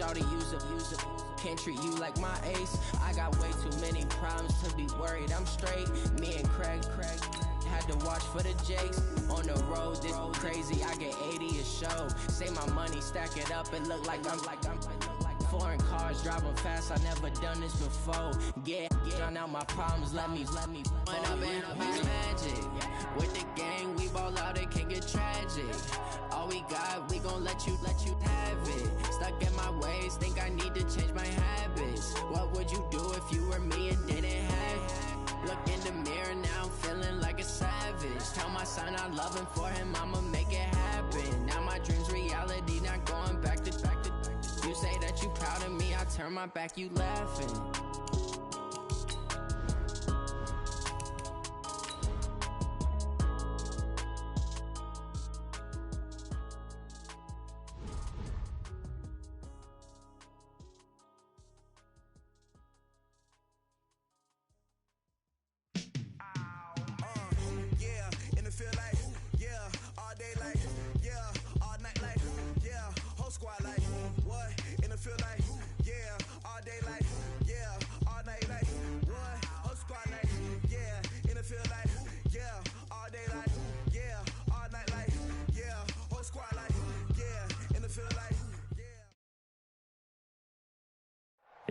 shawty, use it. Can't treat you like my ace. I got way too many problems to be worried. I'm straight. Me and Craig had to watch for the Jakes. On the road, this crazy. I get 80 a show. Say my money, stack it up. It look like I'm foreign cars driving fast. I never done this before. Get drown out my problems. Let me. When up and up is magic. With the gang, we ball out. It can get tragic. All we got, we gon' let you have it. Stuck in my ways, think I need to change my habits. What would you do if you were me and didn't have it? Look in the mirror now, I'm feeling like a savage. Tell my son I love him, for him I'ma make it happen. Now my dream's reality, not going back to. You say that you proud of me, I turn my back, you laughing.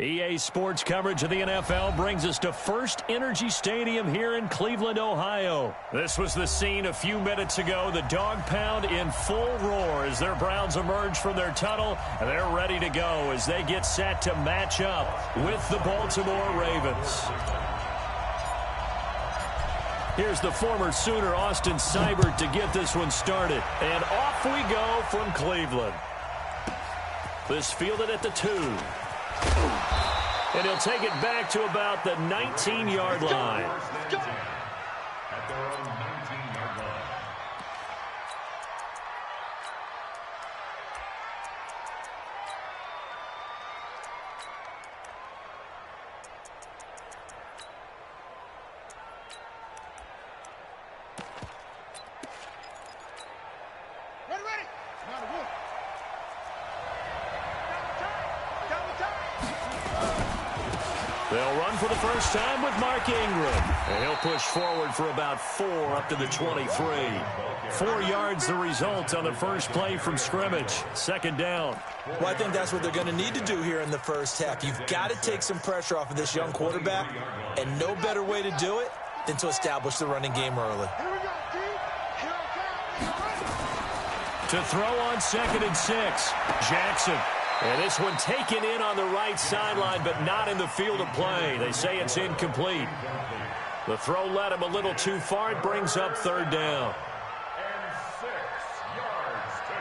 EA Sports coverage of the NFL brings us to First Energy Stadium here in Cleveland, Ohio. This was the scene a few minutes ago. The dog pound in full roar as their Browns emerge from their tunnel, and they're ready to go as they get set to match up with the Baltimore Ravens. Here's the former Sooner, Austin Seibert, to get this one started. And off we go from Cleveland. This fielded at the 2. And he'll take it back to about the 19-yard line. At their own 19-yard line. Ready. Now the wood. They'll run for the first time with Mark Ingram. And he'll push forward for about 4 up to the 23. 4 yards the result on the first play from scrimmage. Second down. Well, I think that's what they're going to need to do here in the first half. You've got to take some pressure off of this young quarterback, and no better way to do it than to establish the running game early. Here we go, T. Here it comes. To throw on 2nd and 6, Jackson. And this one taken in on the right sideline, but not in the field of play. They say it's incomplete. The throw led him a little too far. It brings up 3rd down. And 6 yards to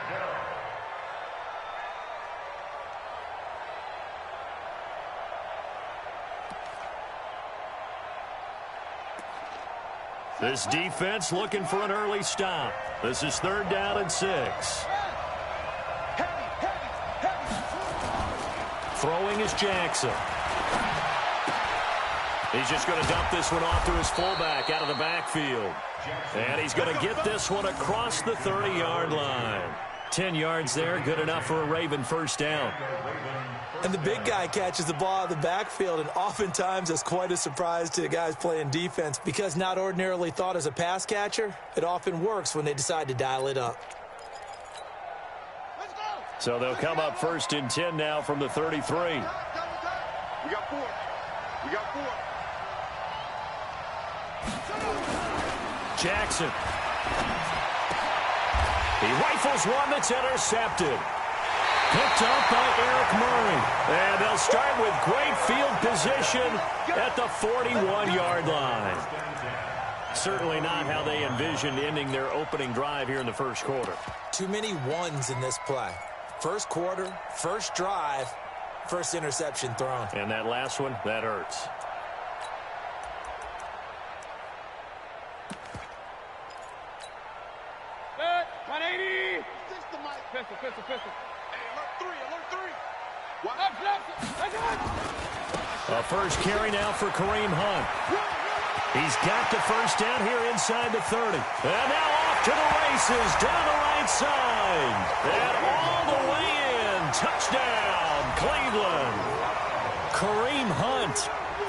go. This defense looking for an early stop. This is 3rd down and 6. Throwing is Jackson. He's just going to dump this one off to his fullback out of the backfield. And he's going to get this one across the 30-yard line. 10 yards there, good enough for a Raven first down. And the big guy catches the ball out of the backfield, and oftentimes it's quite a surprise to the guys playing defense because not ordinarily thought as a pass catcher, it often works when they decide to dial it up. So they'll come up 1st and 10 now from the 33. We got 4. Jackson. He rifles one that's intercepted. Picked up by Eric Murray. And they'll start with great field position at the 41-yard line. Certainly not how they envisioned ending their opening drive here in the first quarter. Too many ones in this play. First quarter, first drive, first interception thrown. And that last one, that hurts. Good. 180. Pistol. Hey, alert 3. A first carry now for Kareem Hunt. He's got the first down here inside the 30. And now off to the races down the right side. And all the way in. Touchdown, Cleveland. Kareem Hunt,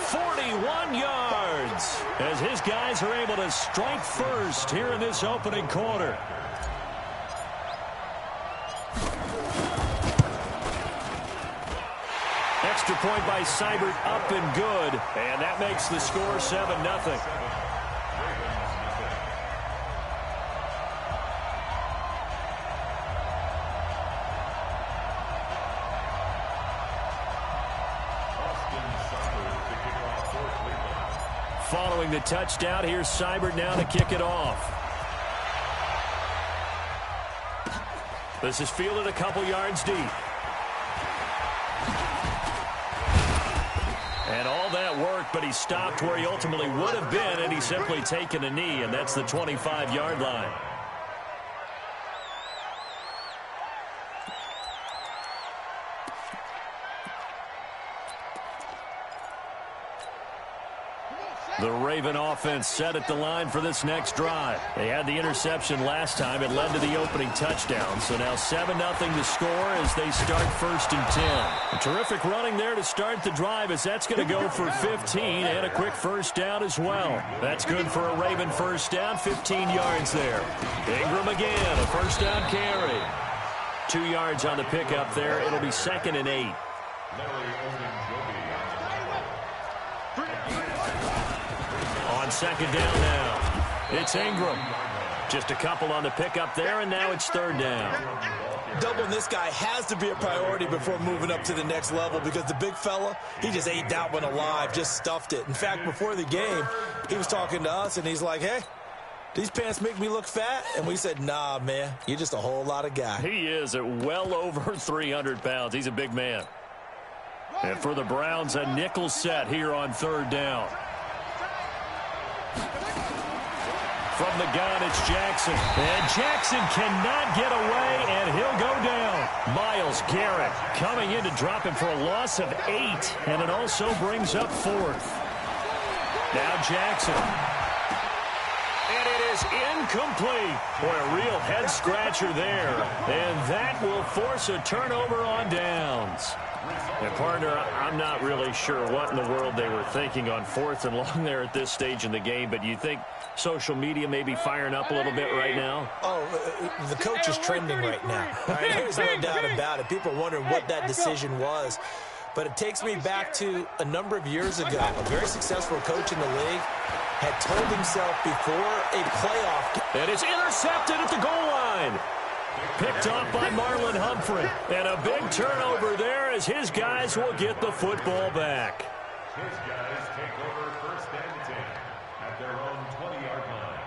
41 yards, as his guys are able to strike first here in this opening quarter. Extra point by Seibert, up and good, and that makes the score 7-0. Following the touchdown, here's Seibert now to kick it off. This is fielded a couple yards deep. And all that work, but he stopped where he ultimately would have been, and he's simply taken a knee, and that's the 25-yard line. The Raven offense set at the line for this next drive. They had the interception last time. It led to the opening touchdown. So now 7-0 the score as they start 1st and 10. A terrific running there to start the drive, as that's going to go for 15 and a quick first down as well. That's good for a Raven first down, 15 yards there. Ingram again, a first down carry. 2 yards on the pickup there. It'll be 2nd and 8. On 2nd down now, it's Ingram. Just a couple on the pickup there, and now it's 3rd down. Doubling this guy has to be a priority before moving up to the next level, because the big fella, he just ate that one alive, just stuffed it. In fact, before the game, he was talking to us, and he's like, hey, these pants make me look fat? And we said, nah, man, you're just a whole lot of guy. He is at well over 300 pounds. He's a big man. And for the Browns, a nickel set here on 3rd down. From the gun, it's Jackson. And Jackson cannot get away, and he'll go down. Myles Garrett coming in to drop him for a loss of 8, and it also brings up 4th. Now Jackson. And it is incomplete. Boy, a real head-scratcher there. And that will force a turnover on downs. And, partner, I'm not really sure what in the world they were thinking on 4th and long there at this stage in the game, but you think social media may be firing up a little bit right now? Oh, the coach is trending right now. Right? There's no doubt about it. People are wondering what that decision was. But it takes me back to a number of years ago. A very successful coach in the league had told himself before a playoff game. And it's intercepted at the goal line. Picked off by Marlon Humphrey. And a big turnover there as his guys will get the football back. His guys take over 1st and 10 at their own 20-yard line.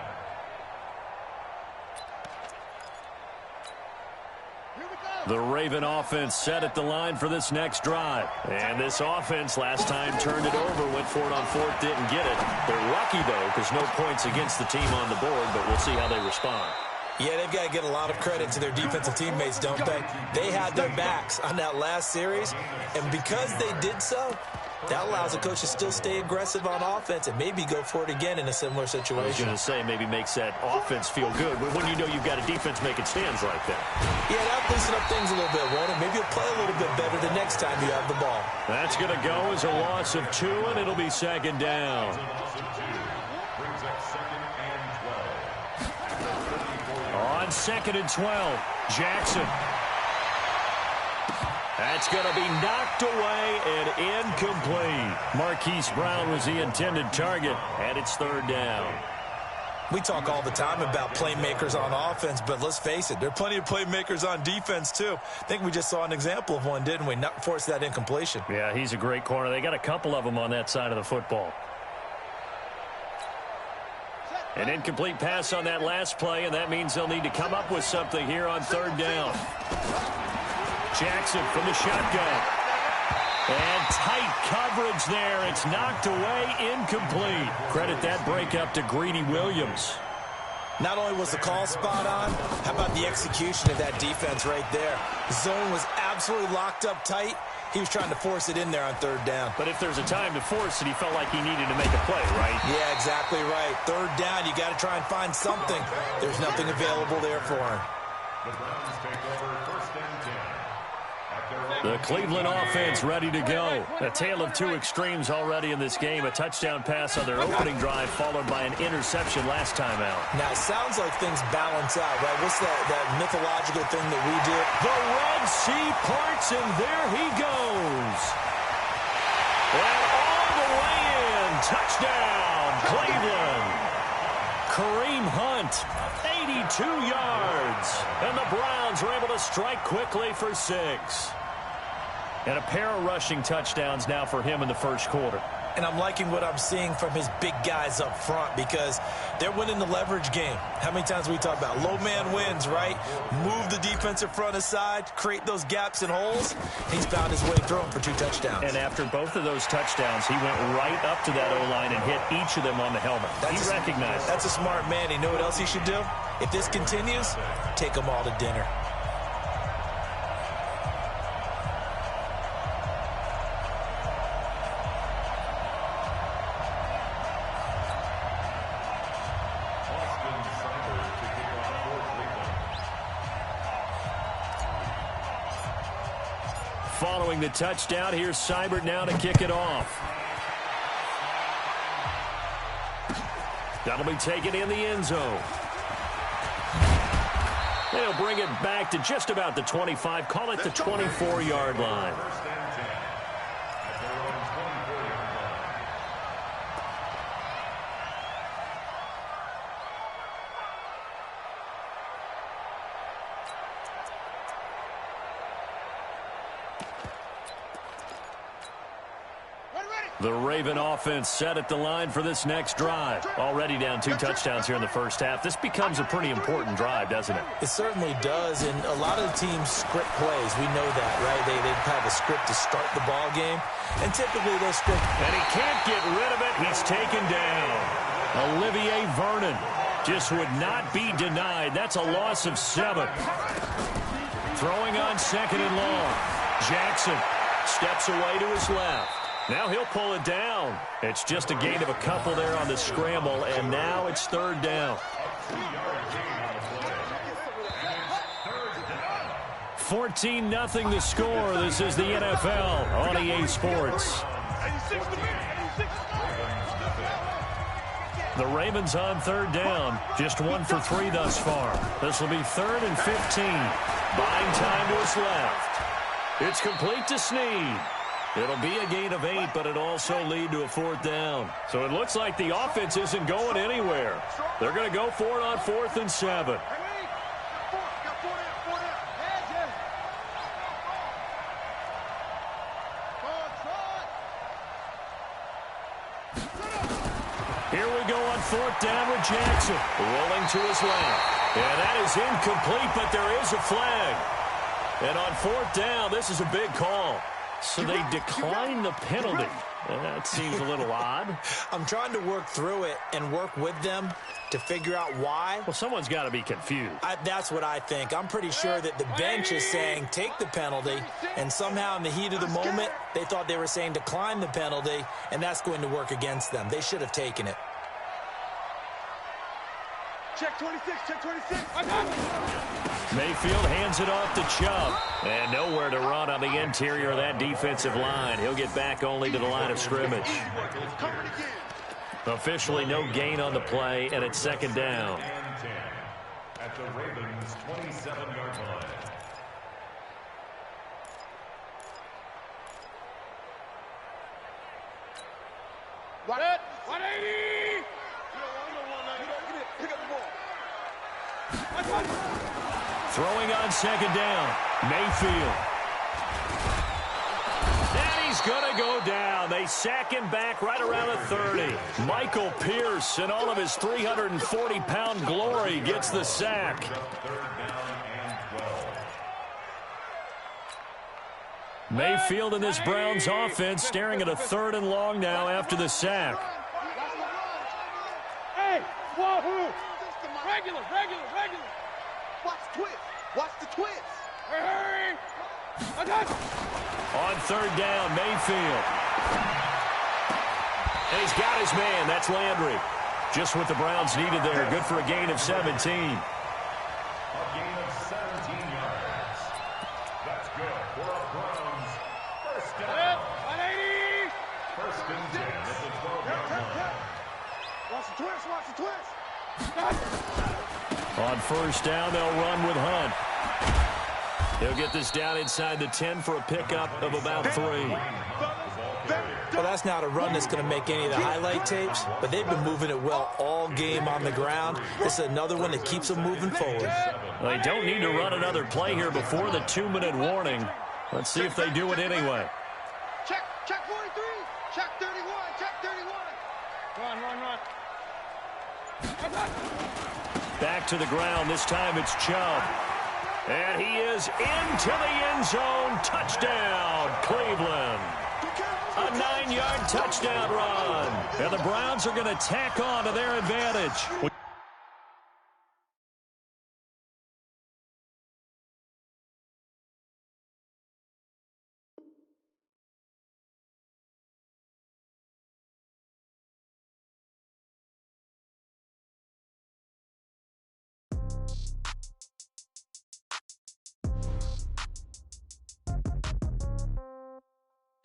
The Raven offense set at the line for this next drive. And this offense last time turned it over, went for it on 4th, didn't get it. They're lucky, though, because no points against the team on the board, but we'll see how they respond. Yeah, they've got to get a lot of credit to their defensive teammates, don't they? They had their backs on that last series, and because they did so, that allows the coach to still stay aggressive on offense and maybe go for it again in a similar situation. I was going to say, maybe makes that offense feel good when you know you've got a defense making stands like that. Yeah, that'll loosen up things a little bit, won't it? Maybe you'll play a little bit better the next time you have the ball. That's going to go as a loss of 2, and it'll be 2nd down. On 2nd and 12, Jackson. That's going to be knocked away and incomplete. Marquise Brown was the intended target, and it's 3rd down. We talk all the time about playmakers on offense, but let's face it, there are plenty of playmakers on defense, too. I think we just saw an example of one, didn't we? Not force that incompletion. Yeah, he's a great corner. They got a couple of them on that side of the football. An incomplete pass on that last play, and that means they'll need to come up with something here on 3rd down. Jackson from the shotgun. And tight coverage there. It's knocked away, incomplete. Credit that breakup to Greedy Williams. Not only was the call spot on, how about the execution of that defense right there? The zone was absolutely locked up tight. He was trying to force it in there on 3rd down. But if there's a time to force it, he felt like he needed to make a play, right? Yeah, exactly right. 3rd down, you got to try and find something. There's nothing available there for him. The Browns take over 1st and 10 at The Cleveland offense ready to go. A tale of two extremes already in this game. A touchdown pass on their opening drive followed by an interception last time out. Now, it sounds like things balance out, right? What's that mythological thing that we do? The Red Sea parts, and there he goes. And all the way in. Touchdown, Cleveland. Kareem Hunt, 82 yards. And the Browns are able to strike quickly for 6. And a pair of rushing touchdowns now for him in the first quarter. And I'm liking what I'm seeing from his big guys up front because they're winning the leverage game. How many times we talk about low man wins, right? Move the defensive front aside, create those gaps and holes. He's found his way through them for 2 touchdowns. And after both of those touchdowns, he went right up to that O-line and hit each of them on the helmet. He recognized it. That's a smart man. You know what else he should do? If this continues, take them all to dinner. Following the touchdown, here's Seibert now to kick it off. That'll be taken in the end zone. They'll bring it back to just about the 25, call it the 24-yard line. The Raven offense set at the line for this next drive. Already down 2 touchdowns here in the first half. This becomes a pretty important drive, doesn't it? It certainly does, and a lot of the teams script plays. We know that, right? They have a script to start the ball game, and typically those script. And he can't get rid of it. He's taken down. Olivier Vernon just would not be denied. That's a loss of 7. Throwing on 2nd and long. Jackson steps away to his left. Now he'll pull it down. It's just a gain of a couple there on the scramble, and now it's 3rd down. 14-0 the score. This is the NFL on EA Sports. The Ravens on 3rd down. Just 1 for 3 thus far. This will be 3rd and 15. Buying time to his left. It's complete to Snead. It'll be a gain of 8, but it also lead to a 4th down. So it looks like the offense isn't going anywhere. They're going to go for it on 4th and 7. Here we go on 4th down with Jackson. Rolling to his left. And that is incomplete, but there is a flag. And on 4th down, this is a big call. So they decline the penalty. That seems a little odd. I'm trying to work through it and work with them to figure out why. Well, someone's got to be confused. That's what I think. I'm pretty sure that the bench is saying take the penalty, and somehow in the heat of the moment, they thought they were saying decline the penalty, and that's going to work against them. They should have taken it. Check 26, check 26. Mayfield hands it off to Chubb. And nowhere to run on the interior of that defensive line. He'll get back only to the line of scrimmage. Officially no gain on the play, and it's 2nd down. At the Ravens' 27-yard line. What? 180! Pick up the ball. Throwing on 2nd down. Mayfield. And he's going to go down. They sack him back right around the 30. Michael Pierce, in all of his 340-pound glory, gets the sack. Mayfield and this Browns offense staring at a 3rd and long now after the sack. Hey, wahoo! Regular. Watch the twist. Watch the twist. Hurry. On 3rd down, Mayfield. And he's got his man. That's Landry. Just what the Browns needed there. Good for a gain of 17. A gain of 17 yards. That's good for a On first down, they'll run with Hunt. He'll get this down inside the 10 for a pickup of about 3. Well, that's not a run that's going to make any of the highlight tapes, but they've been moving it well all game on the ground. This is another one that keeps them moving forward. They don't need to run another play here before the 2-minute warning. Let's see if they do it anyway. Check 43. Check 31. Check 31. Run. Back to the ground. This time it's Chubb. And he is into the end zone. Touchdown, Cleveland. A 9-yard touchdown run. And the Browns are going to tack on to their advantage.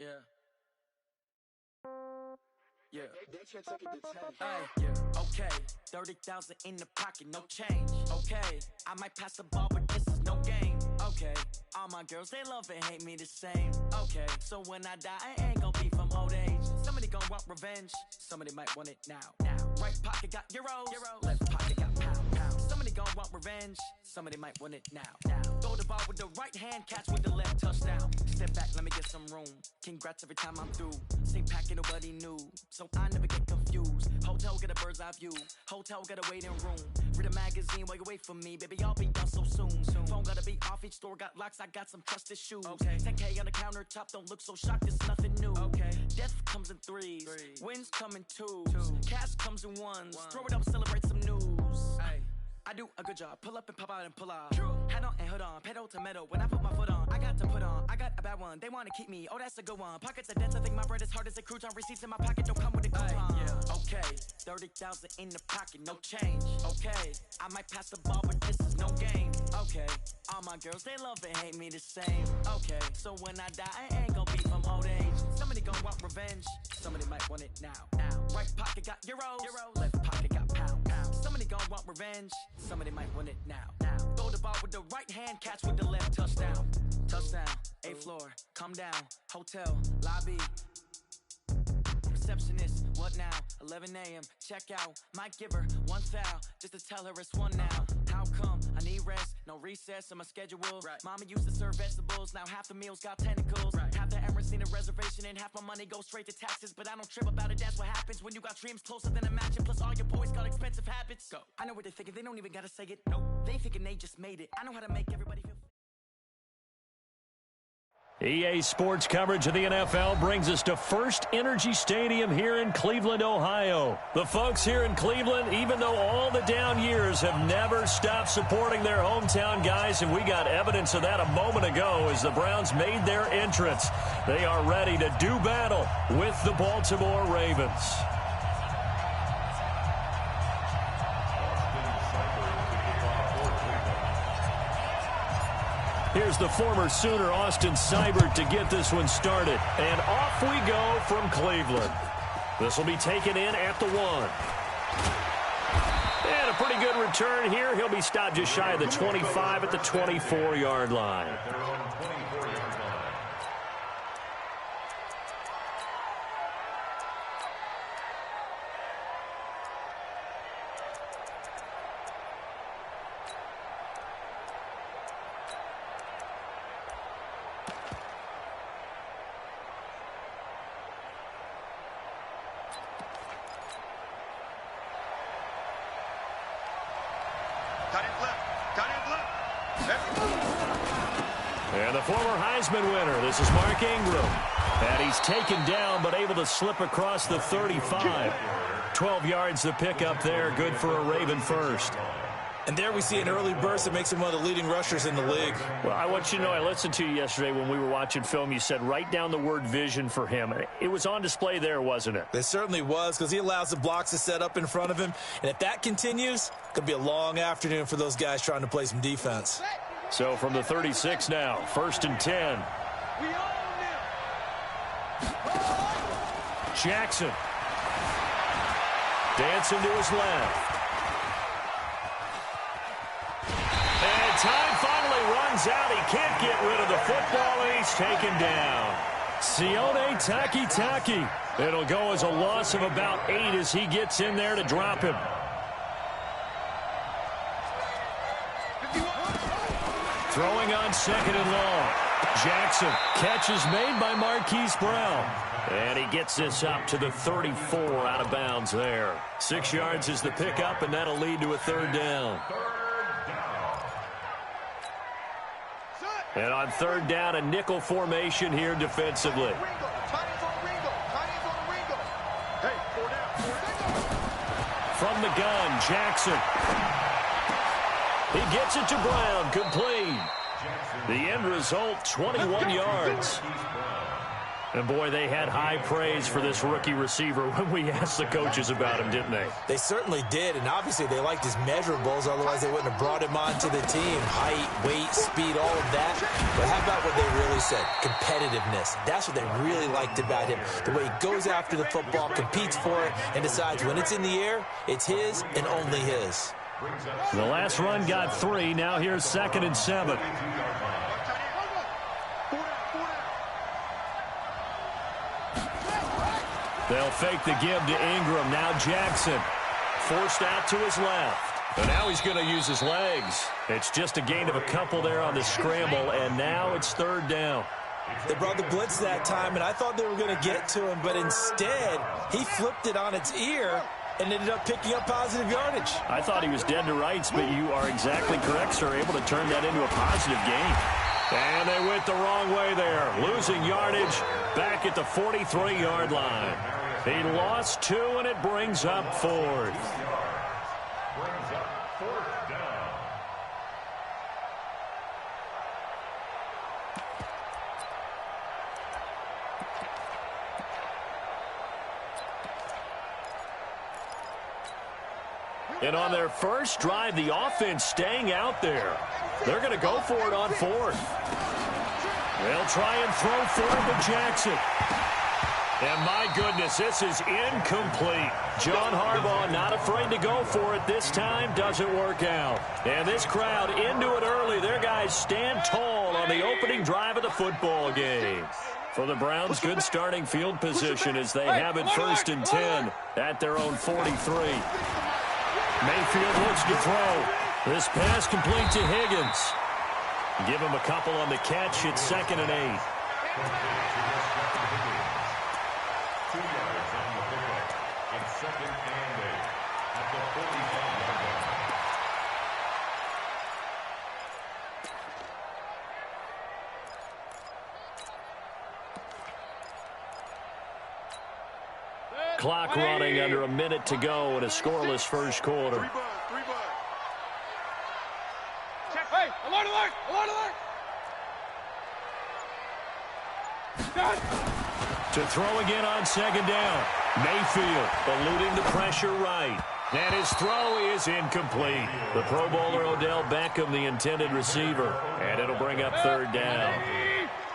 Yeah. Okay, 30,000 in the pocket, no change. Okay, I might pass the ball, but this is no game. Okay, all my girls, they love and hate me the same. Okay, so when I die, I ain't gonna be from old age. Somebody gon' want revenge, somebody might want it now. Right pocket got euros, left pocket got pound. Somebody gon' want revenge, somebody might want it now. Throw the ball with the right hand, catch with the left, touchdown. Step back, let me get some room. Congrats every time I'm through. Same packet, nobody knew, so I never get confused. Hotel get a bird's eye view, hotel got a waiting room. Read a magazine while you wait for me, baby, I'll be done so soon. Phone gotta be off, each store got locks, I got some trusted shoes. 10K on the countertop, don't look so shocked, it's nothing new. Death comes in threes, wins come in twos, cash comes in ones. Throw it up, celebrate some news. I do a good job, pull up and pop out and pull out. Hat on and hood on, pedal to metal. When I put my foot on, I got to put on. I got a bad one, they wanna keep me. Oh, that's a good one. Pockets are dense, I think my bread is hard as a crouton. Receipts in my pocket don't come with a coupon. Okay, 30,000 in the pocket, no change. Okay, I might pass the ball, but this is no game. Okay, all my girls, they love and hate me the same. Okay, so when I die, I ain't gonna be from old age. Somebody gon' want revenge, somebody might want it now. Right pocket got euros, left pocket got pound. Somebody gon' want revenge, somebody might want it now. Throw the ball with the right hand, catch with the left, touchdown. Touchdown, 8th floor, come down, hotel, lobby. Receptionist, what now? 11 a.m., check out. Might give her one foul, just to tell her it's one now. How come? I need rest, no recess on my schedule. Mama used to serve vegetables, now half the meals got tentacles. Half the Emirates need a reservation and half my money goes straight to taxes. But I don't trip about it, that's what happens when you got dreams closer than a mansion. Plus all your boys got expensive habits. Go. I know what they're thinking, they don't even gotta say it. Nope. They thinking they just made it. I know how to make everybody feel. EA Sports coverage of the NFL brings us to First Energy Stadium here in Cleveland, Ohio. The folks here in Cleveland, even though all the down years, have never stopped supporting their hometown guys, and we got evidence of that a moment ago as the Browns made their entrance. They are ready to do battle with the Baltimore Ravens. Here's the former Sooner, Austin Seibert, to get this one started. And off we go from Cleveland. This will be taken in at the 1. And a pretty good return here. He'll be stopped just shy of the 25 at the 24-yard line. And the former Heisman winner, this is Mark Ingram. And he's taken down, but able to slip across the 35. 12 yards to pick up there. Good for a Raven first. And there we see an early burst that makes him one of the leading rushers in the league. Well, I want you to know, I listened to you yesterday when we were watching film. You said write down the word vision for him. It was on display there, wasn't it? It certainly was, because he allows the blocks to set up in front of him. And if that continues, it could be a long afternoon for those guys trying to play some defense. So from the 36 now, 1st and 10. Jackson. Dancing to his left. time finally runs out. He can't get rid of the football, and he's taken down. Sione Taki. It'll go as a loss of about 8 as he gets in there to drop him. Throwing on 2nd and long. Jackson. Catch is made by Marquise Brown. And he gets this up to the 34 out of bounds there. 6 yards is the pickup, and that'll lead to a 3rd down. And on 3rd down, a nickel formation here defensively. From the gun, Jackson. He gets it to Brown, complete. The end result, 21 yards. And, boy, they had high praise for this rookie receiver when we asked the coaches about him, didn't they? They certainly did, and obviously they liked his measurables, otherwise they wouldn't have brought him onto the team. Height, weight, speed, all of that. But how about what they really said? Competitiveness. That's what they really liked about him. The way he goes after the football, competes for it, and decides when it's in the air, it's his and only his. The last run got 3. Now here's 2nd and 7. They'll fake the give to Ingram. Now Jackson forced out to his left. And now he's going to use his legs. It's just a gain of a couple there on the scramble, and now it's 3rd down. They brought the blitz that time, and I thought they were going to get to him, but instead he flipped it on its ear and ended up picking up positive yardage. I thought he was dead to rights, but you are exactly correct, sir. Able to turn that into a positive gain. And they went the wrong way there. Losing yardage back at the 43-yard line. He lost 2, and it brings up 4th. Brings up 4th down. And on their first drive, the offense staying out there. They're going to go for it on 4th. They'll try and throw forward to Jackson. And my goodness, this is incomplete. John Harbaugh not afraid to go for it this time. Doesn't work out. And this crowd into it early. Their guys stand tall on the opening drive of the football game. For the Browns, good starting field position as they have it 1st and 10 at their own 43. Mayfield looks to throw. This pass complete to Higgins. Give him a couple on the catch. It's 2nd and 8. 2 yards on the pickup. It's 2nd and 8 at the 45-yard line. Clock running under a minute to go in a scoreless first quarter. Check. Hey, alert, alert, alert, alert. To throw again on 2nd down. Mayfield eluding the pressure right. And his throw is incomplete. The Pro Bowler Odell Beckham, the intended receiver. And it'll bring up 3rd down.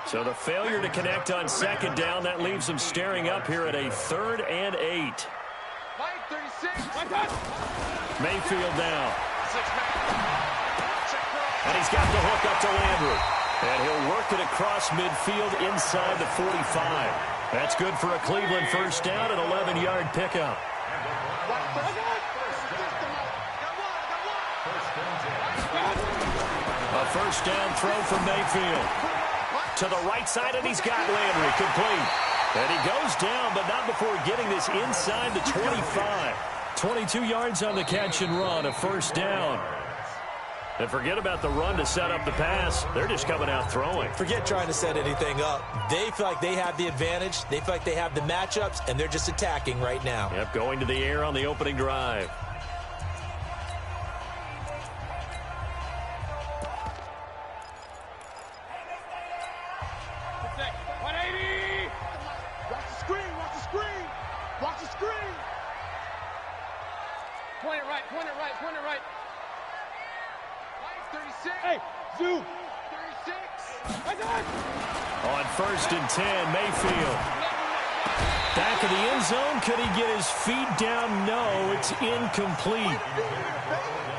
So the failure to connect on 2nd down, that leaves them staring up here at a 3rd and 8. Mayfield down. And he's got the hook up to Landry. And he'll work it across midfield inside the 45. That's good for a Cleveland 1st down, an 11-yard pickup. A 1st down throw from Mayfield. To the right side, and he's got Landry complete. And he goes down, but not before getting this inside the 25. 22 yards on the catch and run, a 1st down. And forget about the run to set up the pass. They're just coming out throwing. Forget trying to set anything up. They feel like they have the advantage. They feel like they have the matchups, and they're just attacking right now. Yep, going to the air on the opening drive. Point it right, point it right, point it right. 36. Hey, Zoo. 36. On 1st and 10, Mayfield. Back of the end zone. Could he get his feet down? No, it's incomplete.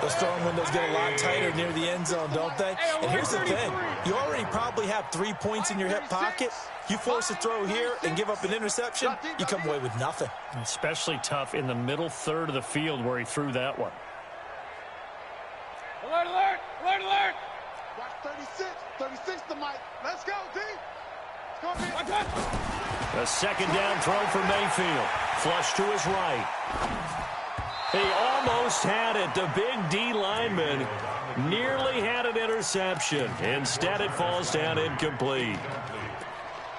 Those throwing windows get a lot tighter near the end zone, don't they? And here's the thing. You already probably have 3 points in your hip pocket. You force a throw here and give up an interception, you come away with nothing. Especially tough in the middle third of the field where he threw that one. Alert, alert, alert, alert. Watch 36 to Mike. Let's go, D. A second down throw for Mayfield. Flush to his right. He almost had it. The big D lineman nearly had an interception. Instead, it falls down incomplete.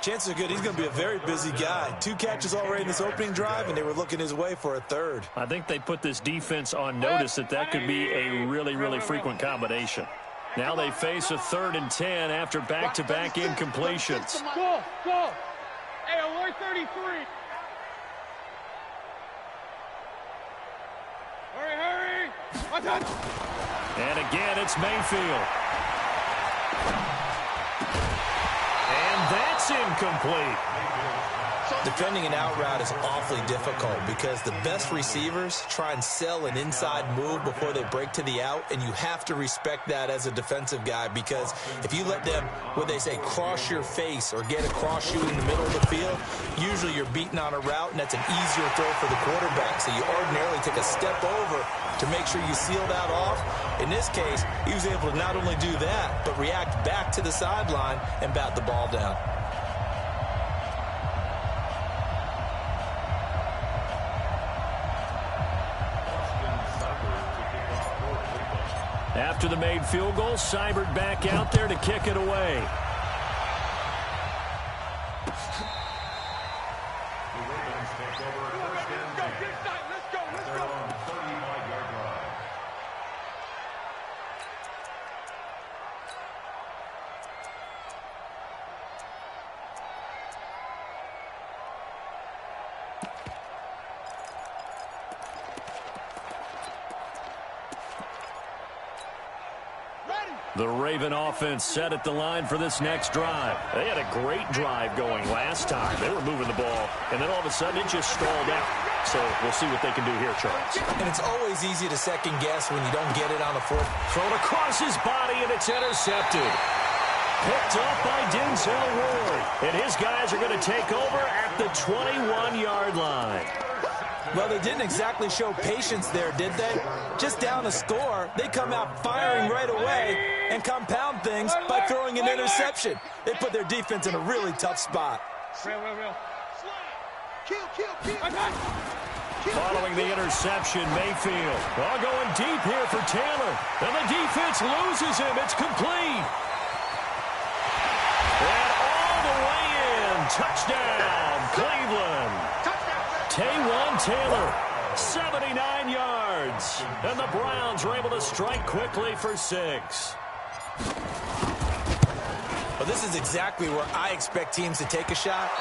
Chances are good he's going to be a very busy guy. 2 catches already in this opening drive, and they were looking his way for a third. I think they put this defense on notice that could be a really, really frequent combination. Now they face a 3rd and 10 after back-to-back incompletions. Go, go. Hey, alert 33. Hurry, hurry. Watch out. And again, it's Mayfield. And that's incomplete. Defending an out route is awfully difficult because the best receivers try and sell an inside move before they break to the out, and you have to respect that as a defensive guy, because if you let them, what they say, cross your face or get across you in the middle of the field, usually you're beaten on a route, and that's an easier throw for the quarterback. So you ordinarily take a step over to make sure you seal that off. In this case, he was able to not only do that, but react back to the sideline and bat the ball down. After the made field goal, Seibert back out there to kick it away. The Raven offense set at the line for this next drive. They had a great drive going last time. They were moving the ball, and then all of a sudden it just stalled out. So we'll see what they can do here, Charles. And it's always easy to second guess when you don't get it on the 4th. Thrown across his body, and it's intercepted. Picked up by Denzel Ward. And his guys are going to take over at the 21-yard line. Well, they didn't exactly show patience there, did they? Just down a score, they come out firing right away and compound things by throwing an interception. They put their defense in a really tough spot. Following the interception, Mayfield. All going deep here for Taylor. And the defense loses him. It's complete. And all the way in. Touchdown, Cleveland. Taywan Taylor, 79 yards. And the Browns were able to strike quickly for 6. Well, this is exactly where I expect teams to take a shot.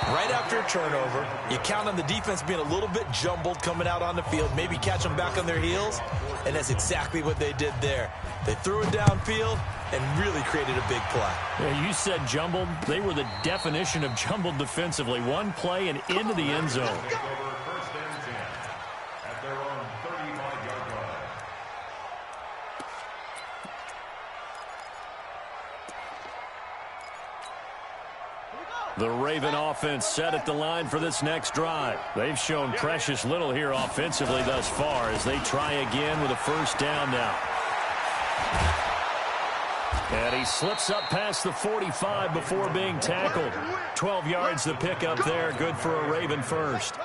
Right after a turnover, you count on the defense being a little bit jumbled coming out on the field, maybe catch them back on their heels, and that's exactly what they did there. They threw it downfield and really created a big play. Yeah, you said jumbled. They were the definition of jumbled defensively. One play and into the end zone. First and 10 at their own 35-yard line. The Raven offense set at the line for this next drive. They've shown precious little here offensively thus far as they try again with a first down now. And he slips up past the 45 before being tackled. 12 yards the pickup there. Good for a Raven first.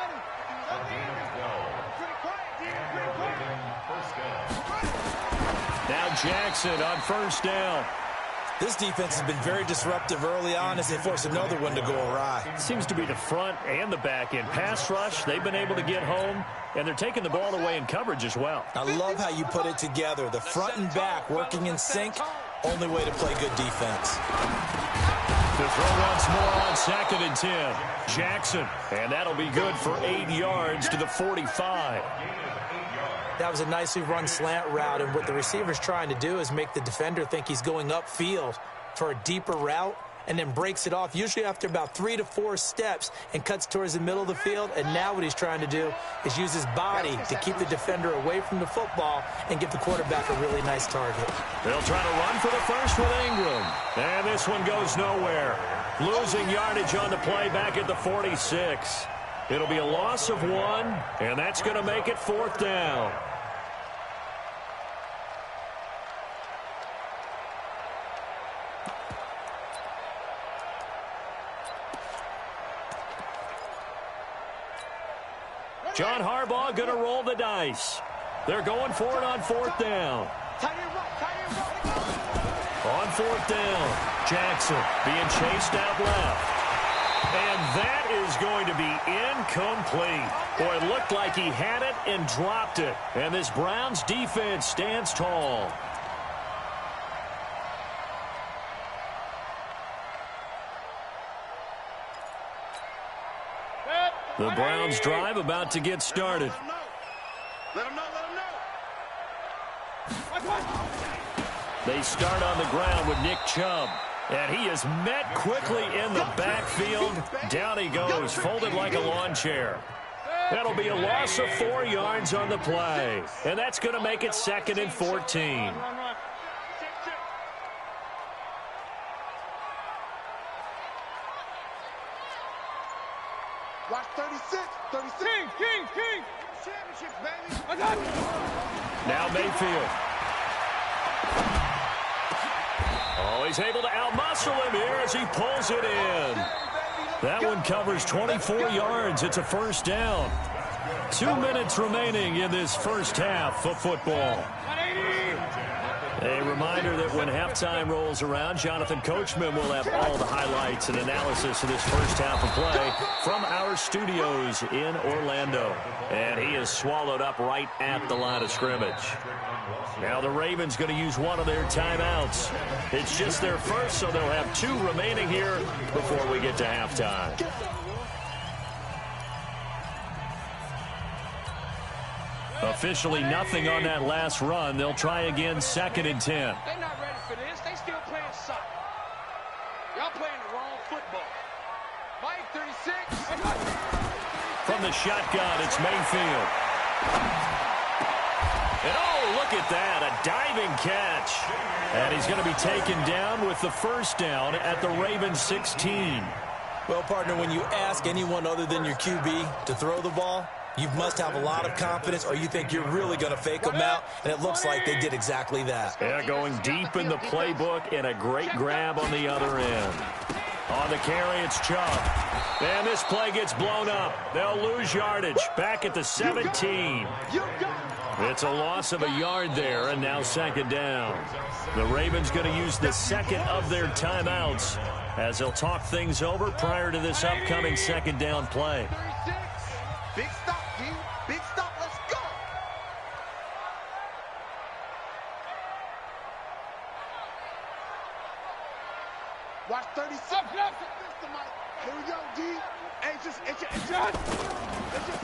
Now Jackson on first down. This defense has been very disruptive early on as they force another one to go awry. Seems to be the front and the back end. Pass rush, they've been able to get home, and they're taking the ball away in coverage as well. I love how you put it together. The front and back working in sync, only way to play good defense. To throw once more on 2nd and 10. Jackson, and that'll be good for 8 yards to the 45. That was a nicely run slant route, and what the receiver's trying to do is make the defender think he's going upfield for a deeper route, and then breaks it off, usually after about 3 to 4 steps, and cuts towards the middle of the field. And now what he's trying to do is use his body to keep the defender away from the football and give the quarterback a really nice target. They'll try to run for the first with Ingram. And this one goes nowhere. Losing yardage on the play back at the 46. It'll be a loss of 1, and that's going to make it 4th down. John Harbaugh going to roll the dice. They're going for it on 4th down. On 4th down, Jackson being chased out left. And that is going to be incomplete. Boy, it looked like he had it and dropped it. And this Browns defense stands tall. The Browns drive about to get started. Let him know. They start on the ground with Nick Chubb. And he is met quickly in the backfield. Down he goes, folded like a lawn chair. That'll be a loss of 4 yards on the play. And that's going to make it 2nd and 14. Watch 36. King. Championship, baby. I got it. Now Mayfield. Oh, he's able to outmuscle him here as he pulls it in. That one covers 24 yards. It's a 1st down. 2 minutes remaining in this first half of football. 180. A reminder that when halftime rolls around, Jonathan Coachman will have all the highlights and analysis of this first half of play from our studios in Orlando. And he is swallowed up right at the line of scrimmage. Now the Ravens going to use one of their timeouts. It's just their first, so they'll have 2 remaining here before we get to halftime. Officially nothing on that last run. They'll try again, 2nd and 10. They're not ready for this. They still playing soccer. Y'all playing the wrong football. Mike, 36. From the shotgun, it's Mayfield. And oh, look at that, a diving catch. And he's going to be taken down with the 1st down at the Ravens 16. Well, partner, when you ask anyone other than your QB to throw the ball, you must have a lot of confidence, or you think you're really going to fake them out, and it looks like they did exactly that. Yeah, going deep in the playbook, and a great grab on the other end. On the carry, it's Chubb. And this play gets blown up. They'll lose yardage back at the 17. It's a loss of a yard there, and now 2nd down. The Ravens going to use the 2nd of their timeouts as they'll talk things over prior to this upcoming 2nd down play. Big stop, G. Big stop. Let's go. Watch 36. Here we go, G. Hey, just.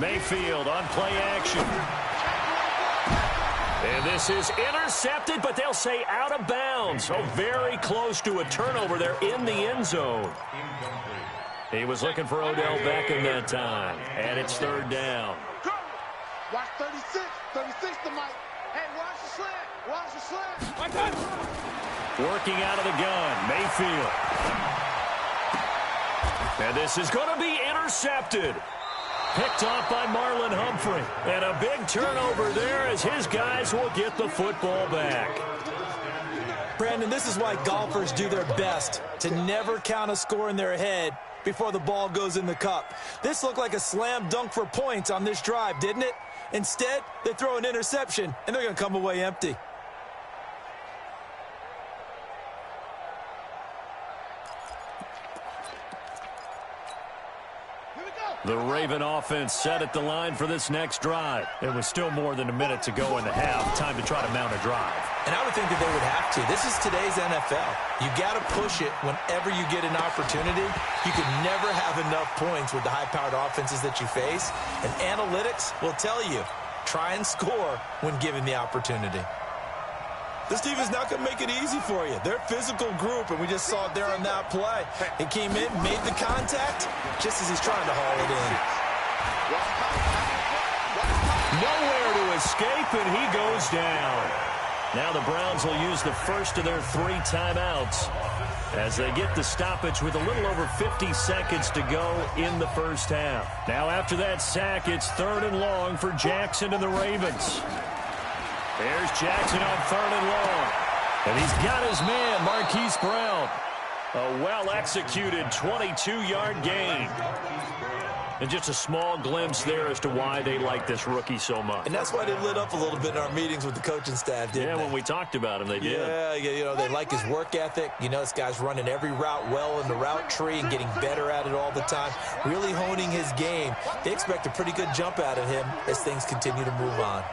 Mayfield on play action. And this is intercepted, but they'll say out of bounds. So very close to a turnover there in the end zone. He was looking for Odell Beckham that time. And it's 3rd down. Watch 36. 36 to Mike. Hey, watch the slant. Watch the slant. Working out of the gun, Mayfield. And this is going to be intercepted. Picked off by Marlon Humphrey. And a big turnover there as his guys will get the football back. Brandon, this is why golfers do their best to never count a score in their head before the ball goes in the cup. This looked like a slam dunk for points on this drive, didn't it? Instead, they throw an interception, and they're going to come away empty. The Raven offense set at the line for this next drive. It was still more than a minute to go in the half. Time to try to mount a drive. And I would think that they would have to. This is today's NFL. You got to push it whenever you get an opportunity. You can never have enough points with the high-powered offenses that you face. And analytics will tell you, try and score when given the opportunity. This team is not going to make it easy for you. They're a physical group, and we just saw it there on that play. He came in, made the contact, just as he's trying to haul it in. Nowhere to escape, and he goes down. Now the Browns will use the first of their 3 timeouts as they get the stoppage with a little over 50 seconds to go in the first half. Now after that sack, it's 3rd and long for Jackson and the Ravens. There's Jackson on 3rd and long. And he's got his man, Marquise Brown. A well-executed 22-yard gain. And just a small glimpse there as to why they like this rookie so much. And that's why they lit up a little bit in our meetings with the coaching staff, didn't they? Yeah, when we talked about him, they did. Yeah, you know, they like his work ethic. You know, this guy's running every route well in the route tree and getting better at it all the time, really honing his game. They expect a pretty good jump out of him as things continue to move on.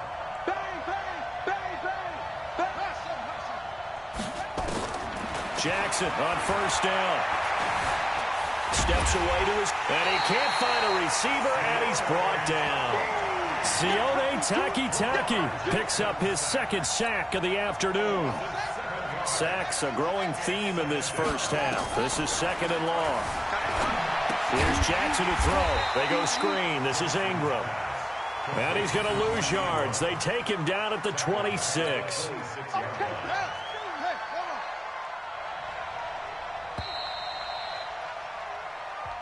Jackson on 1st down. Steps away to his, and he can't find a receiver, and he's brought down. Sione Takitaki picks up his 2nd sack of the afternoon. Sacks a growing theme in this first half. This is 2nd and long. Here's Jackson to throw. They go screen. This is Ingram. And he's going to lose yards. They take him down at the 26.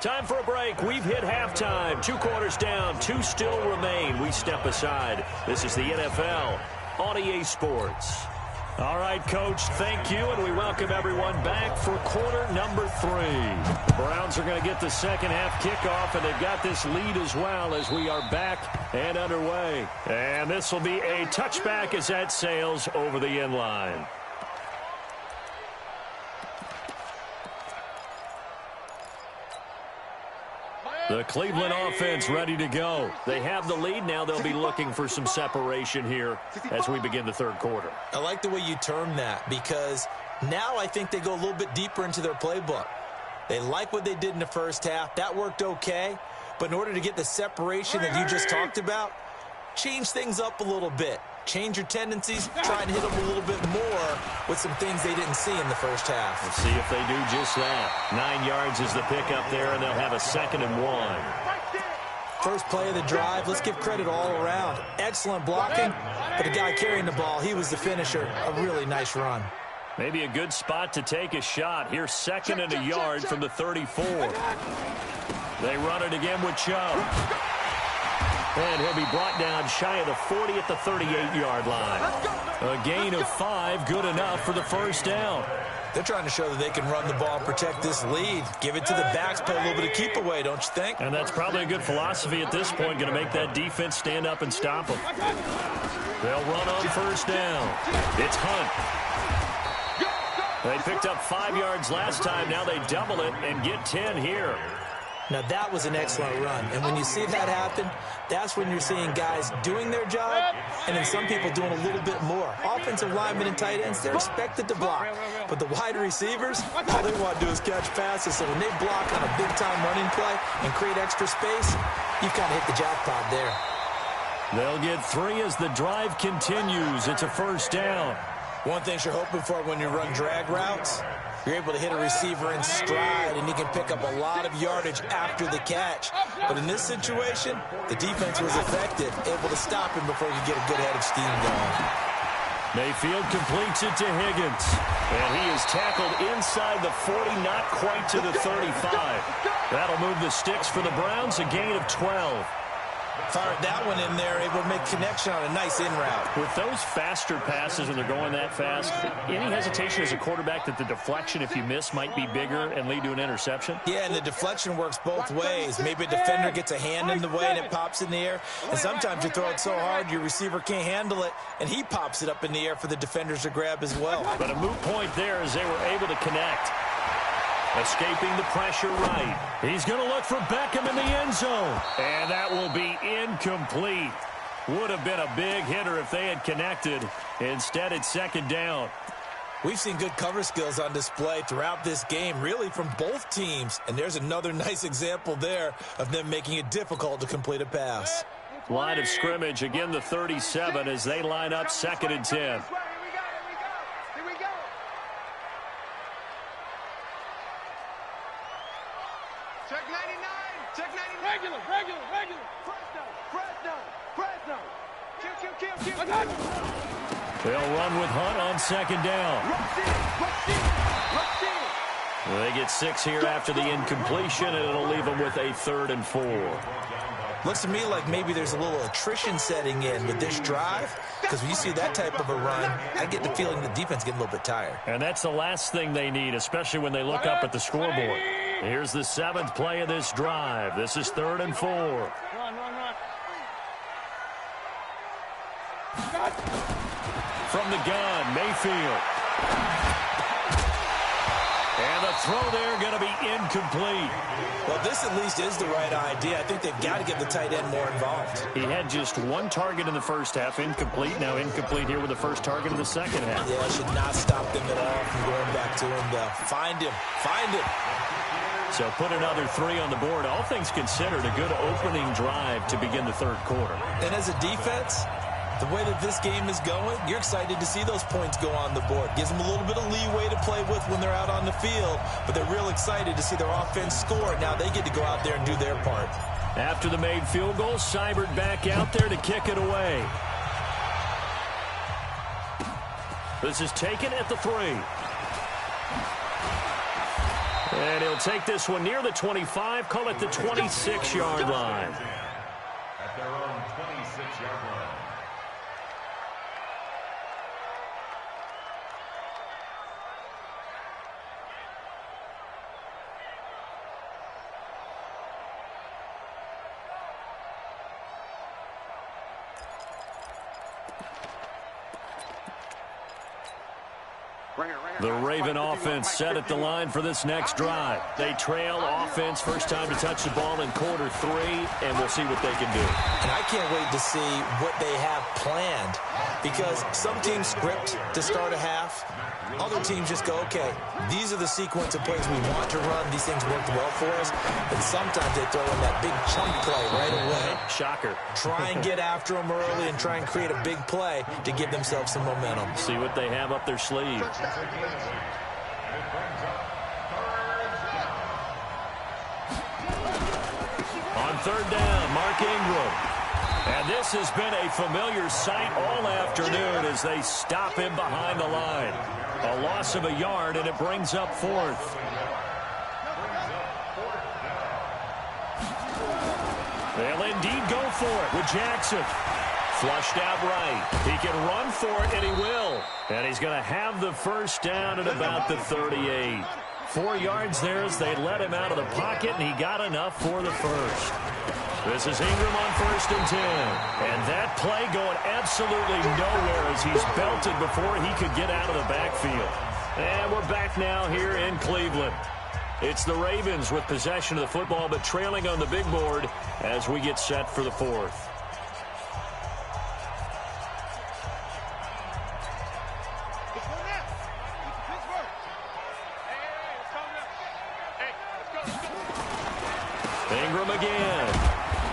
Time for a break. We've hit halftime. 2 quarters down. 2 still remain. We step aside. This is the NFL on EA Sports. All right, Coach, thank you, and we welcome everyone back for quarter number 3. Browns are going to get the second half kickoff, and they've got this lead as well as we are back and underway. And this will be a touchback as that sails over the end line. The Cleveland offense ready to go. They have the lead. Now they'll be looking for some separation here as we begin the 3rd quarter. I like the way you term that because now I think they go a little bit deeper into their playbook. They like what they did in the first half. That worked okay. But in order to get the separation that you just talked about, change things up a little bit. Change your tendencies, try and hit them a little bit more with some things they didn't see in the first half. Let's see if they do just that. 9 yards is the pickup there, and they'll have a 2nd and 1. First play of the drive, let's give credit all around. Excellent blocking, but the guy carrying the ball, he was the finisher. A really nice run. Maybe a good spot to take a shot. Here's 2nd and a yard from the 34. They run it again with Chubb. And he'll be brought down shy of the 40 at the 38-yard line. A gain of 5, good enough for the 1st down. They're trying to show that they can run the ball and protect this lead. Give it to the backs, play a little bit of keep away, don't you think? And that's probably a good philosophy at this point, going to make that defense stand up and stop them. They'll run on 1st down. It's Hunt. They picked up 5 yards last time. Now they double it and get 10 here. Now, that was an excellent run. And when you see that happen, that's when you're seeing guys doing their job and then some people doing a little bit more. Offensive linemen and tight ends, they're expected to block. But the wide receivers, all they want to do is catch passes. So when they block on a big-time running play and create extra space, you've kind of hit the jackpot there. They'll get 3 as the drive continues. It's a 1st down. One thing you're hoping for when you run drag routes, you're able to hit a receiver in stride, and he can pick up a lot of yardage after the catch. But in this situation, the defense was effective, able to stop him before he could get a good head of steam going. Mayfield completes it to Higgins. And he is tackled inside the 40, not quite to the 35. That'll move the sticks for the Browns, a gain of 12. Fired that one in there, able to make connection on a nice in route. With those faster passes when they're going that fast, any hesitation as a quarterback that the deflection, if you miss, might be bigger and lead to an interception? Yeah, and the deflection works both ways. Maybe a defender gets a hand in the way and it pops in the air. And sometimes you throw it so hard your receiver can't handle it, and he pops it up in the air for the defenders to grab as well. But a moot point there as they were able to connect. Escaping the pressure right. He's going to look for Beckham in the end zone. And that will be incomplete. Would have been a big hitter if they had connected. Instead, it's 2nd down. We've seen good cover skills on display throughout this game, really from both teams. And there's another nice example there of them making it difficult to complete a pass. Line of scrimmage, again the 37 as they line up 2nd and 10. Regular. Fresno. Kill. They'll run with Hunt on second down. Rush in. They get 6 here after the incompletion, and it'll leave them with a 3rd and 4. Looks to me like maybe there's a little attrition setting in with this drive, because when you see that type of a run, I get the feeling the defense getting a little bit tired. And that's the last thing they need, especially when they look up at the scoreboard. Here's the 7th play of this drive. This is 3rd and 4. Run. From the gun, Mayfield. And the throw there going to be incomplete. Well, this at least is the right idea. I think they've got to get the tight end more involved. He had just 1 target in the first half, incomplete. Now incomplete here with the first target in the second half. Yeah, should not stop them at all from going back to him, though. Find him. So put another 3 on the board. All things considered, a good opening drive to begin the 3rd quarter. And as a defense, the way that this game is going, you're excited to see those points go on the board. Gives them a little bit of leeway to play with when they're out on the field, but they're real excited to see their offense score. Now they get to go out there and do their part. After the made field goal, Seibert back out there to kick it away. This is taken at the 3. And he'll take this one near the 25, call it the 26-yard line. At their own 26-yard line. The Raven offense set at the line for this next drive. They trail offense, first time to touch the ball in quarter 3, and we'll see what they can do. And I can't wait to see what they have planned, because some teams script to start a half. Other teams just go, okay, these are the sequence of plays we want to run. These things worked well for us. And sometimes they throw in that big chunk play right away. Shocker. Try and get after them early and try and create a big play to give themselves some momentum. See what they have up their sleeve. On 3rd down, Mark Ingram. And this has been a familiar sight all afternoon as they stop him behind the line. A loss of a yard, and it brings up 4th. They'll indeed go for it with Jackson. Flushed out right. He can run for it, and he will. And he's going to have the first down at about the 38. 4 yards there as they let him out of the pocket, and he got enough for the first. This is Ingram on 1st and 10. And that play going absolutely nowhere as he's belted before he could get out of the backfield. And we're back now here in Cleveland. It's the Ravens with possession of the football, but trailing on the big board as we get set for the 4th. Ingram again.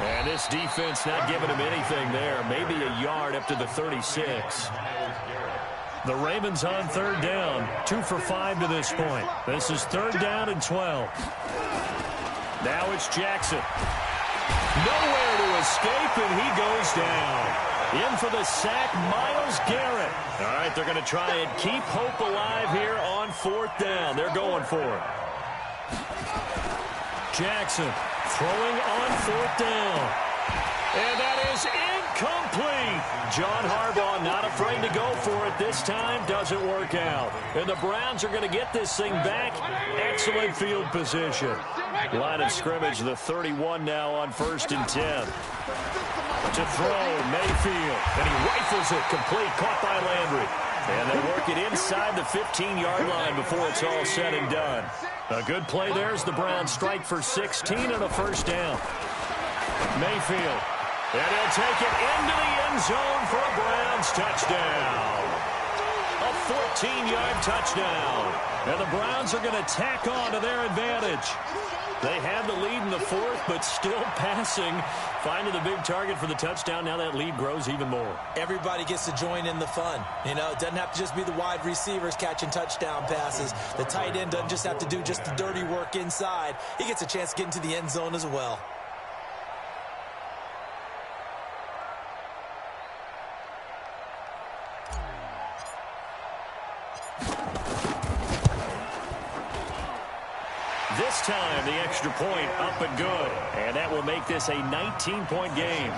And this defense not giving him anything there. Maybe a yard up to the 36. The Ravens on 3rd down. 2 for 5 to this point. This is 3rd down and 12. Now it's Jackson. Nowhere to escape, and he goes down. In for the sack, Myles Garrett. All right, they're going to try and keep hope alive here on 4th down. They're going for it. Jackson throwing on 4th down. And that is incomplete. John Harbaugh not afraid to go for it this time. Doesn't work out. And the Browns are going to get this thing back. Excellent field position. Line of scrimmage, the 31 now on 1st and 10. To throw, Mayfield. And he rifles it complete. Caught by Landry. And they work it inside the 15-yard line before it's all said and done. A good play there as the Browns strike for 16 and a first down. Mayfield. And he'll take it into the end zone for a Browns touchdown. A 14-yard touchdown. And the Browns are going to tack on to their advantage. They had the lead in the 4th, but still passing. Finding the big target for the touchdown. Now that lead grows even more. Everybody gets to join in the fun. You know, it doesn't have to just be the wide receivers catching touchdown passes. The tight end doesn't just have to do just the dirty work inside. He gets a chance to get into the end zone as well. this time, the extra point up and good. And that will make this a 19-point game.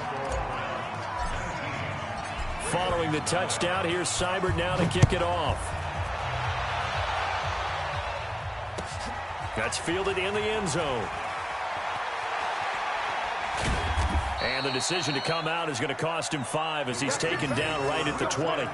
Following the touchdown, here's Seibert now to kick it off. That's fielded in the end zone. And the decision to come out is going to cost him 5 as he's taken down right at the 20.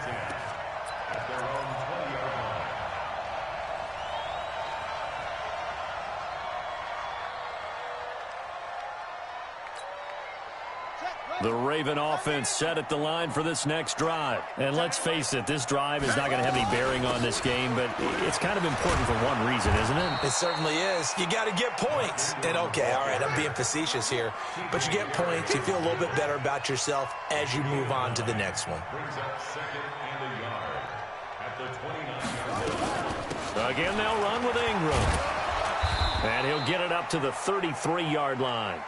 The Raven offense set at the line for this next drive. And let's face it, this drive is not going to have any bearing on this game, but it's kind of important for one reason, isn't it? It certainly is. You got to get points. And okay, all right, I'm being facetious here, but you get points, you feel a little bit better about yourself as you move on to the next one. Brings up 2nd and a yard at the 29-yard line. Again, they'll run with Ingram. And he'll get it up to the 33-yard line.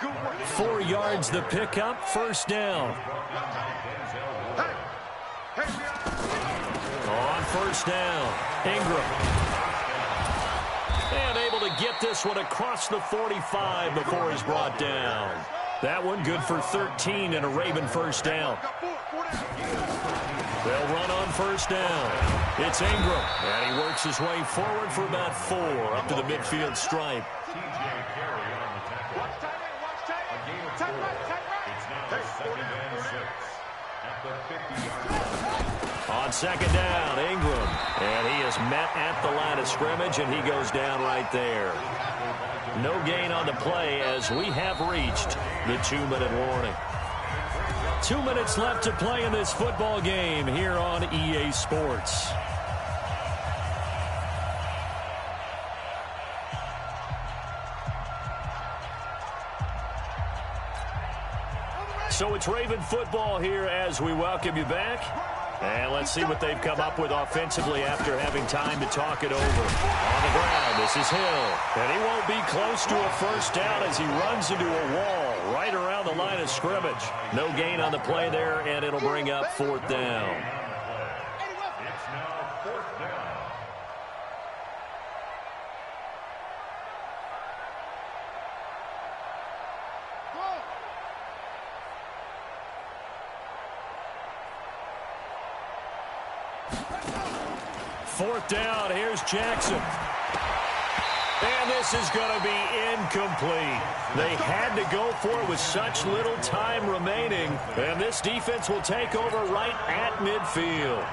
4 yards the pickup, first down. On first down, Ingram. And able to get this one across the 45 before he's brought down. That one good for 13 and a Raven first down. They'll run on first down. It's Ingram. And he works his way forward for about 4 up to the midfield stripe. Watch tight end, watch tight end. Tight right. It's now 2nd and 6 at the 50-yard line. On second down, Ingram. And he is met at the line of scrimmage, and he goes down right there. No gain on the play as we have reached the 2-minute warning. 2 minutes left to play in this football game here on EA Sports. So it's Raven football here as we welcome you back. And let's see what they've come up with offensively after having time to talk it over. On the ground, this is Hill. And he won't be close to a first down as he runs into a wall right around the line of scrimmage. No gain on the play there, and it'll bring up 4th down. It's now 4th down. Fourth down, here's Jackson. And this is going to be incomplete. They had to go for it with such little time remaining. And this defense will take over right at midfield.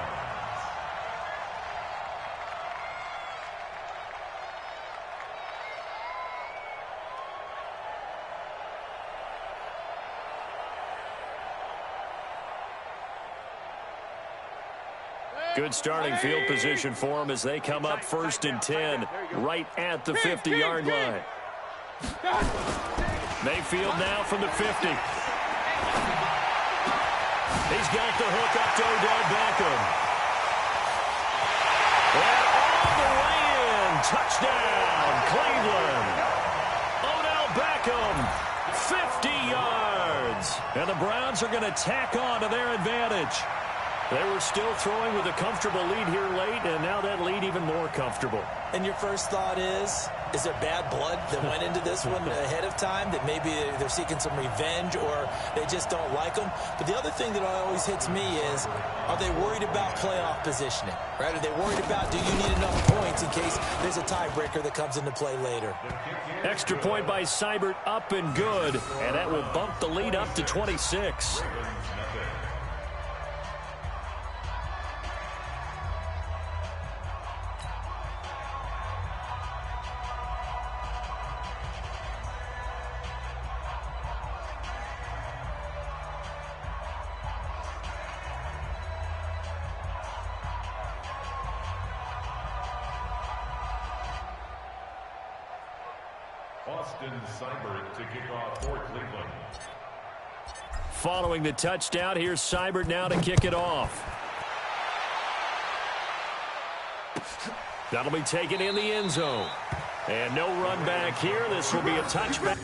Good starting field position for them as they come up 1st and 10 right at the 50-yard line. Mayfield now from the 50. He's got the hook up to Odell Beckham. And all the way in. Touchdown, Cleveland. Odell Beckham, 50 yards. And the Browns are going to tack on to their advantage. They were still throwing with a comfortable lead here late, and now that lead even more comfortable. And your first thought is there bad blood that went into this one ahead of time, that maybe they're seeking some revenge or they just don't like them? But the other thing that always hits me is, are they worried about playoff positioning? Right? Are they worried about, do you need enough points in case there's a tiebreaker that comes into play later? Extra point by Seibert, up and good, and that will bump the lead up to 26. Seibert to kick off for Cleveland. Following the touchdown, here's Seibert now to kick it off. That'll be taken in the end zone. And no run back here. This will be a touchback.